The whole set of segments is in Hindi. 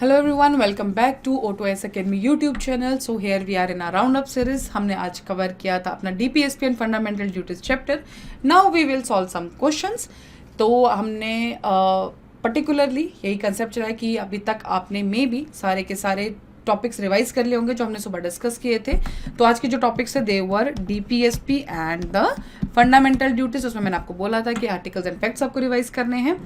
Hello everyone, welcome back to O2S Academy YouTube channel. So here we are in our roundup series. हमने आज कवर किया था अपना DPSP and Fundamental Duties chapter. Now we will solve some questions. तो हमने particularly यही कंसेप्ट चला है कि अभी तक आपने मे बी सारे के सारे टॉपिक्स रिवाइज कर लिए होंगे जो हमने सुबह डिस्कस किए थे. तो आज के जो टॉपिक्स है they were DPSP and the fundamental duties. उसमें मैंने आपको बोला था कि आर्टिकल्स एंड फैक्ट्स आपको रिवाइज करने हैं.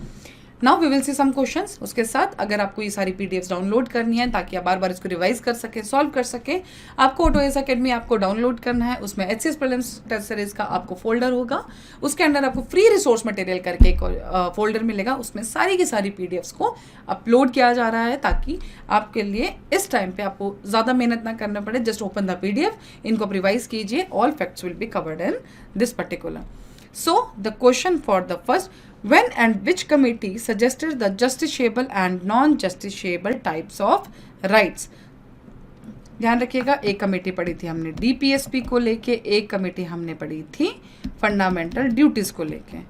Now we will see some questions. उसके साथ अगर आपको ये सारी पीडीएफ्स डाउनलोड करनी है ताकि आप बार बार इसको रिवाइज कर सकें, सॉल्व कर सकें, आपको O2S अकेडमी आपको डाउनलोड करना है. उसमें HCS प्रीलिम्स टेस्ट सीरीज का आपको फोल्डर होगा. उसके अंदर आपको फ्री रिसोर्स मटेरियल करके एक फोल्डर मिलेगा. उसमें सारी की सारी पीडीएफ्स को अपलोड किया जा रहा है ताकि आपके लिए इस टाइम पे आपको ज़्यादा मेहनत ना करना पड़े. जस्ट ओपन द पीडीएफ, इनको आप रिवाइज कीजिए. All facts will be covered in this particular. So the question for the first, when and which committee suggested the justiciable and non-justiciable types of rights? ध्यान रखिएगा, एक कमेटी पढ़ी थी हमने डीपीएसपी को लेके, एक कमेटी हमने पढ़ी थी फंडामेंटल ड्यूटीज को लेके.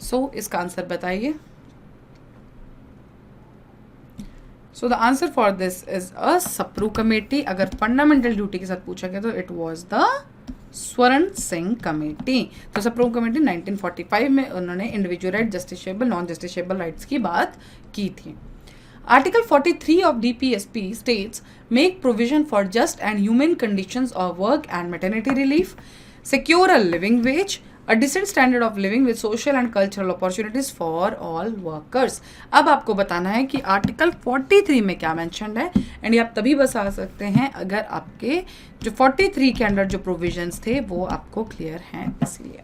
सो इसका आंसर बताइए. सो the answer for this is a Sapru committee. अगर फंडामेंटल ड्यूटी के साथ पूछा गया तो it was the Swaran Singh committee. तो सप्रू कमेटी 1945 में उन्होंने individual right, justiciable, non justiciable rights की बात की थी. Article 43 of DPSP states make provision for just and human conditions of work and maternity relief, secure a living veg, a decent standard of living with social and cultural opportunities for all workers. अब आपको बताना है कि आर्टिकल 43 में क्या मेंशन्ड है. एंड ये आप तभी बता सकते हैं अगर आपके जो 43 के अंडर जो प्रोविजंस थे वो आपको क्लियर हैं. इसलिए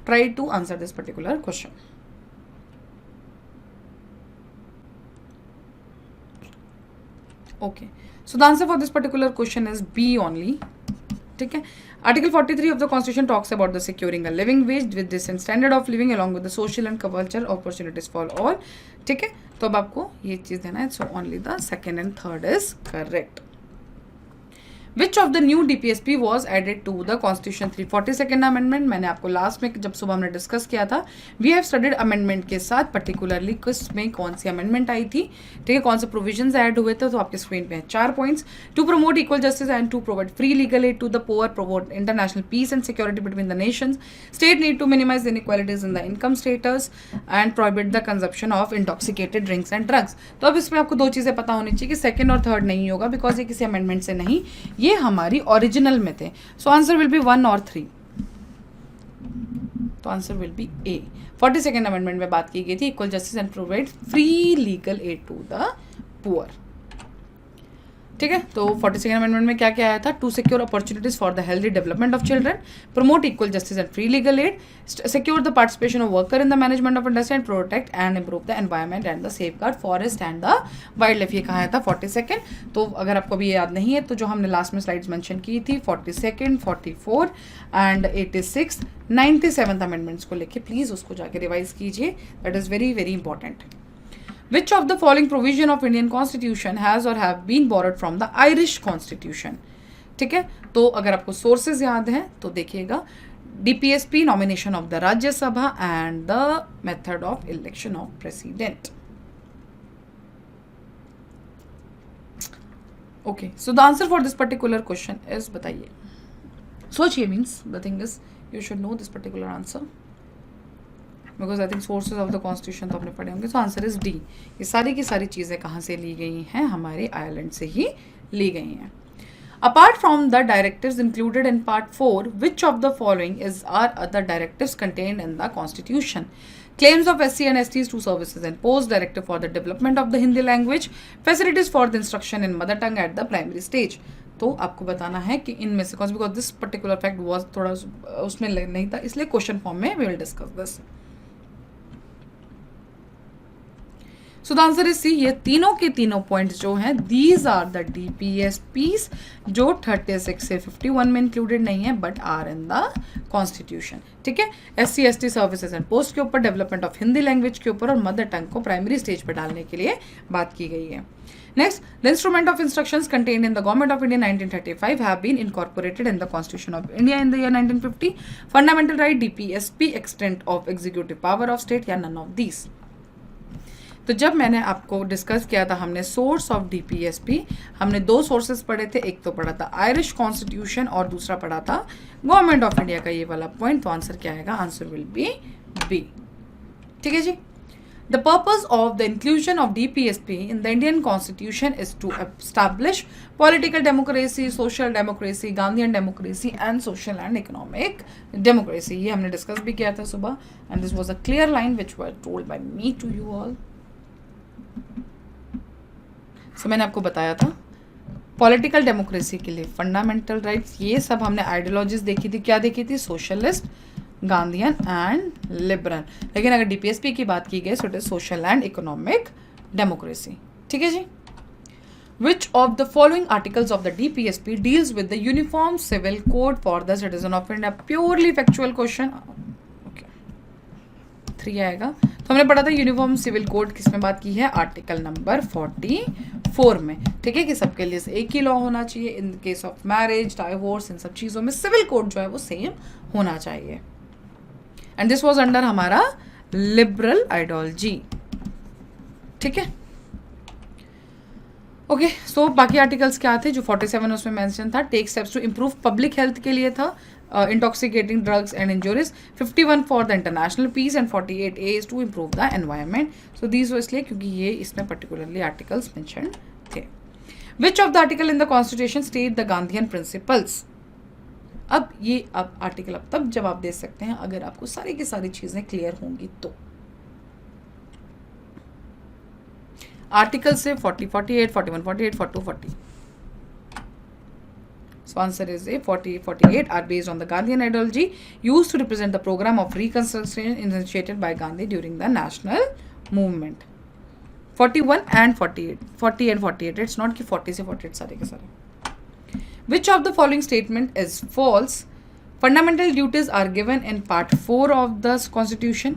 try to answer this particular question. Okay, so the answer for this particular question is B only. ठीक है. Article 43 of the constitution talks about the securing a living wage with decent standard of living along with the social and cultural opportunities for all. ठीक है. तो अब आपको ये चीज देना है. So only the second and third is correct. Which of the new DPSP was added to the Constitution 342nd Amendment? मैंने आपको लास्ट में जब सुबह हमने डिस्कस किया था, वी हैव स्टडीड अमेंडमेंट के साथ पर्टिकुलरली किस में कौन सी अमेंडमेंट आई थी. ठीक है. कौन से प्रोविजंस ऐड हुए थे. तो आपके स्क्रीन पे है 4 points. To promote equal justice and to provide free legal aid to the poor, promote international peace and security between the nations, state need to minimise inequalities in the income status and prohibit the consumption of intoxicated drinks and drugs. तो अब इसमें आपको दो चीज़ें पता होनी चाहिए कि सेकेंड और थर्ड नहीं होगा बिकॉज ये किसी अमेंडमेंट से नहीं, ये हमारी ओरिजिनल में थे. सो आंसर विल बी 1 और 3. तो answer will be A. 42nd amendment में बात की गई थी equal justice and provide free legal aid to the poor. ठीक है. तो 42nd अमेंडमेंट में क्या क्या आया था. To secure opportunities for the healthy development of children, promote equal justice and free legal aid, secure the participation of worker in the management of industry and protect and improve the environment and the safeguard forest and the wildlife. ये कहा आया था 42nd. तो अगर आपको अभी याद नहीं है तो जो हमने लास्ट में स्लाइड्स मेंशन की थी 42nd, 44 एंड 86, 97th अमेंडमेंट्स को लेके प्लीज उसको जाके रिवाइज कीजिए. That is very very important. Which of the following provision of Indian Constitution has or have been borrowed from the Irish Constitution? ठीक है. तो अगर आपको सोर्सेज याद हैं तो देखिएगा, DPSP nomination of the Rajya Sabha and the method of election of president. Okay, so the answer for this particular question is, बताइए. सोचिए, means the thing is you should know this particular answer because I think sources of the constitution तो आपने पढ़े होंगे. So answer is D. ये सारी की सारी चीज़ें कहाँ से ली गई हैं, हमारे आयरलैंड से ही ली गई हैं. Apart from the directives included in part 4, which of the following is are other directives contained in the constitution. Claims of SC and STs to services and post, directive for the development of the Hindi language, facilities for the instruction in mother tongue at the primary stage. तो आपको बताना है कि इनमें से कौन, because this particular fact was थोड़ा उसमें नहीं था, इसलिए क्वेश्चन फॉर्म में we will discuss this. So the answer is C. ये तीनों के तीनों पॉइंट्स जो हैं दीज आर द DPSPs जो 36 से 51 में इंक्लूडेड नहीं है but are in the constitution. ठीक है. SC ST services and post के ऊपर, डेवलपमेंट ऑफ हिंदी लैंग्वेज के ऊपर और मदर टंग को प्राइमरी स्टेज पर डालने के लिए बात की गई है. Next, the instrument of instructions contained in the Government of India 1935 have been incorporated in the Constitution of India in the year 1950. Fundamental right, DPSP, extent of executive power of state, या none of these. तो जब मैंने आपको डिस्कस किया था, हमने सोर्स ऑफ डीपीएसपी, हमने 2 सोर्सेस पढ़े थे, एक तो पढ़ा था आयरिश कॉन्स्टिट्यूशन और दूसरा पढ़ा था गवर्नमेंट ऑफ इंडिया का ये वाला पॉइंट। तो आंसर क्या आएगा? Answer will be B. ठीक है जी। The purpose of the inclusion of DPSP in the Indian Constitution is to establish political democracy, social democracy, Gandhian democracy and social and economic democracy. ये हमने डिस्कस भी किया था सुबह, and this was a clear line which was told by me to you all. So मैंने आपको बताया था पॉलिटिकल डेमोक्रेसी के लिए फंडामेंटल राइट्स, ये सब हमने आइडियोलॉजीज देखी थी। क्या देखी थी? Socialist, Gandhian and liberal. लेकिन अगर डीपीएसपी की बात की गई so it is social and economic democracy. ठीक है जी। Which of the following articles of the DPSP deals with the uniform civil code for the citizen of India? Purely factual question. Okay, 3 आएगा। तो हमने पढ़ा था यूनिफॉर्म सिविल कोड किस में बात की है? आर्टिकल नंबर 44 में। ठीक है कि सबके लिए एक ही लॉ होना चाहिए। In case of marriage, divorce, इन सब चीज़ों में सिविल कोड जो है वो सेम होना चाहिए। एंड दिस वॉज अंडर हमारा लिबरल आइडियोलॉजी। ठीक है, ओके। सो बाकी आर्टिकल्स क्या थे? जो 47 उसमें मेंशन था, take steps to improve public health के लिए था, intoxicating drugs and injuries. 51 for the international peace and 48 A is to improve the environment. So these वो इसलिए क्योंकि ये इसमें पर्टिकुलरली आर्टिकल्स मेंशन थे। Which of the article in the constitution state the Gandhian principles? अब आर्टिकल अब तब जवाब दे सकते हैं अगर आपको सारी की सारी चीजें क्लियर होंगी तो। आर्टिकल से 40, 48, 41, 48, 42, 40. So answer is A. 40, 48 are based on the Gandhian ideology used to represent the program of reconstruction initiated by Gandhi during the national movement. 41 and 48. 40 and 48. It's not कि 40 से 48 सारे के सारे. Which of the following statement is false? Fundamental duties are given in part 4 of the Constitution.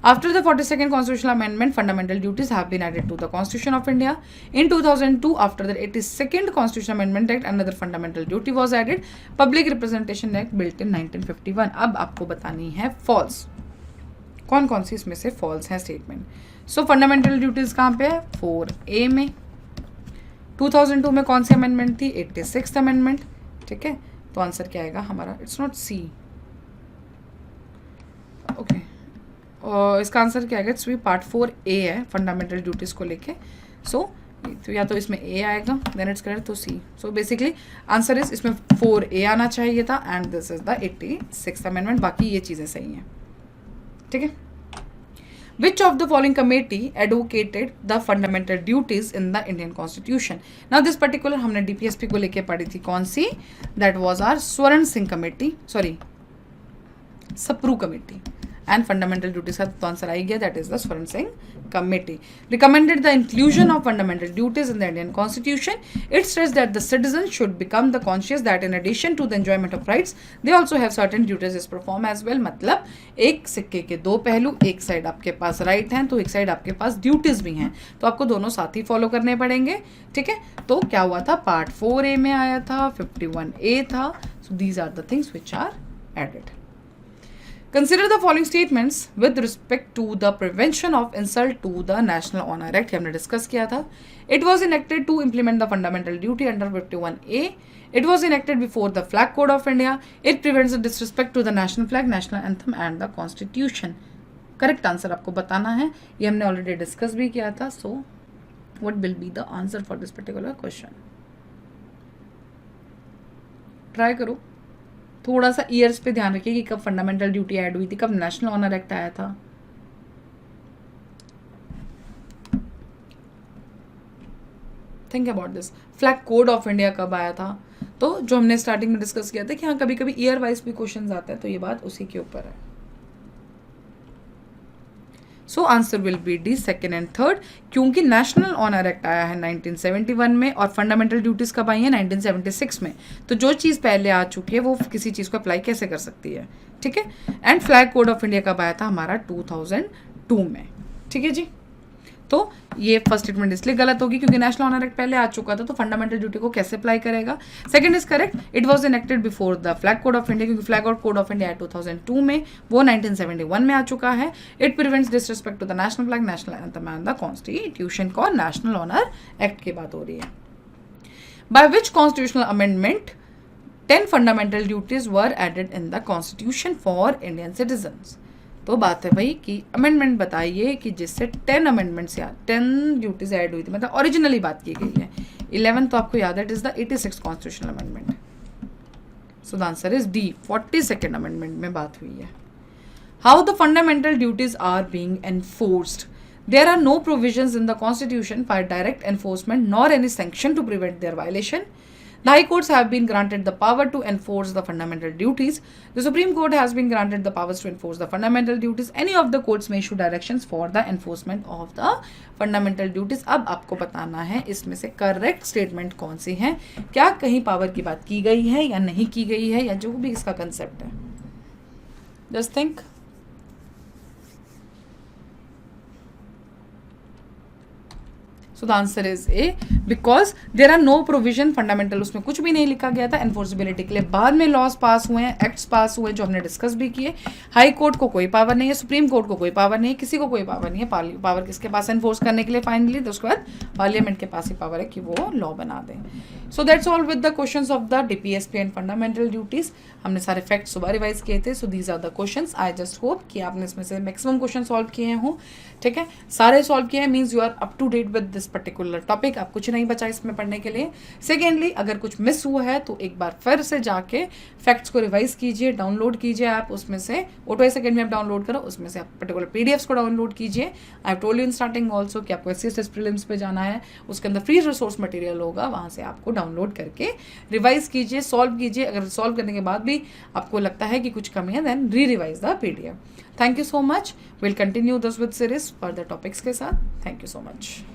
After the 42nd Constitutional Amendment, fundamental duties have been added to the Constitution of India. In 2002, after the 82nd Constitutional Amendment Act, another fundamental duty was added. Public Representation Act built in 1951. अब आपको बतानी है false. कौन कौन सी इसमें से false है statement? So fundamental duties कहाँ पे है? 4A में। 2002 में कौन सी अमेंडमेंट थी? 86th amendment. ठीक है, तो आंसर क्या आएगा हमारा? It's not C. ओके, और इसका आंसर क्या आएगा? इट्स भी पार्ट 4A है फंडामेंटल ड्यूटीज को लेके। सो तो या तो इसमें A आएगा, देन इट्स करेक्ट, तो C। So basically answer is इसमें 4A आना चाहिए था and this is the 86th amendment. बाकी ये चीज़ें सही हैं। ठीक है। Which of the following committee advocated the fundamental duties in the Indian Constitution? Now this particular हमने DPSP को लेके पढ़ी थी, कौन सी? That was our Swaran Singh committee, sorry Sapru committee. And fundamental duties का तो आंसर आ गया, that is the Swaran Singh committee. Recommended the inclusion of fundamental duties in the Indian constitution. It stress that the citizen should become the conscious that in addition to the enjoyment of rights they also have certain duties is perform as well. मतलब एक सिक्के के 2 पहलू, एक साइड आपके पास राइट हैं तो एक साइड आपके पास ड्यूटीज भी हैं, तो आपको दोनों साथ ही फॉलो करने पड़ेंगे। ठीक है, तो क्या हुआ था? पार्ट 4A में आया था, 51A था। So these are the things which are added. Consider the following statements with respect to the prevention of insult to the National Honor Act. हमने डिस्कस किया था। It was enacted to implement the fundamental duty under 51A. It was enacted before the Flag Code of India. It prevents the disrespect to the national flag, national anthem and the Constitution. Correct answer आपको बताना है। ये हमने already डिस्कस भी किया था। So, what will be the answer for this particular question? Try करो। थोड़ा सा ईयर्स पे ध्यान रखिए कि कब फंडामेंटल ड्यूटी ऐड हुई थी, कब नेशनल ऑनर एक्ट आया था। Think about this. Flag code of India कब आया था? तो जो हमने स्टार्टिंग में डिस्कस किया था कि हाँ कभी कभी ईयर वाइज भी क्वेश्चंस आते हैं, तो ये बात उसी के ऊपर है। So answer will B D, second and third, क्योंकि नेशनल ऑनर एक्ट आया है 1971 में और फंडामेंटल ड्यूटीज कब आई है? 1976 में। तो जो चीज़ पहले आ चुकी है वो किसी चीज़ को अप्लाई कैसे कर सकती है? ठीक है। And flag code of India कब आया था? हमारा 2002 में। ठीक है जी। तो ये फर्स्ट स्टेटमेंट इसलिए गलत होगी क्योंकि नेशनल ऑनर एक्ट पहले आ चुका था, तो फंडामेंटल ड्यूटी को कैसे अप्लाई करेगा। Second is correct, it was enacted before the flag code of India, क्योंकि फ्लैग और कोड ऑफ इंडिया 2002 में, वो 1971 में आ चुका है। It prevents disrespect to the national flag, national anthem and the constitution को नेशनल ऑनर एक्ट की बात हो रही है। By which constitutional amendment 10 fundamental duties were added in the constitution for Indian citizens. तो बात है भाई कि अमेंडमेंट बताइए कि जिससे 10 अमेंडमेंट्स या 10 ड्यूटीज ऐड हुई थी, मतलब ओरिजिनली बात की गई है। 11 तो आपको याद है, it is the 86 constitutional amendment. So the answer is D, 42nd amendment में बात हुई है। How the fundamental duties are being enforced. There are no provisions in the Constitution for direct enforcement nor any sanction to prevent their violation. The High Courts have been granted the power to enforce the fundamental duties. The Supreme Court has been granted the powers to enforce the fundamental duties. Any of the courts may issue directions for the enforcement of the fundamental duties. अब आपको बताना है इसमें से करेक्ट स्टेटमेंट कौन सी है, क्या कहीं पावर की बात की गई है या नहीं की गई है, या जो भी इसका कंसेप्ट है। Just think. So the answer is A, because there are no provision, fundamental उसमें कुछ भी नहीं लिखा गया था। एनफोर्सिबिलिटी के लिए बाद में लॉज पास हुए हैं, एक्ट्स पास हुए जो हमने डिस्कस भी किए। हाई कोर्ट को कोई पावर नहीं है, सुप्रीम कोर्ट को कोई पावर नहीं है, किसी को कोई पावर नहीं है। पावर किसके पास एनफोर्स करने के लिए फाइनली, तो उसके बाद पार्लियामेंट के पास ही पावर है कि वो लॉ बना दें। So that's all with the questions of the DPSP and fundamental duties. हमने सारे फैक्ट्स सुबह रिवाइज किए थे। So these are the questions. I just hope कि आपने इसमें से मैक्सिमम क्वेश्चन सॉल्व किए हों। ठीक है, सारे सॉल्व किए हैं means you are up to date with this particular topic. आप कुछ नहीं बचा इसमें पढ़ने के लिए। सेकेंडली, अगर कुछ मिस हुआ है तो एक बार फिर से जाके फैक्ट्स को रिवाइज कीजिए, डाउनलोड कीजिए आप उसमें से, ऑटोएस अकेडमी आप डाउनलोड करो, उसमें से आप पर्टिकुलर पीडीएफ्स को डाउनलोड कीजिए। I have told you in starting also कि आपको एससीएसटी प्रीलिम्स पे जाना है, उसके अंदर फ्री रिसोर्स मटेरियल होगा, वहाँ से आपको डाउनलोड करके रिवाइज कीजिए, सॉल्व कीजिए। अगर सॉल्व करने के बाद भी आपको लगता है कि कुछ कमी है, then revise the PDF. Thank you so much. Will continue this with series further topics के साथ। Thank you so much.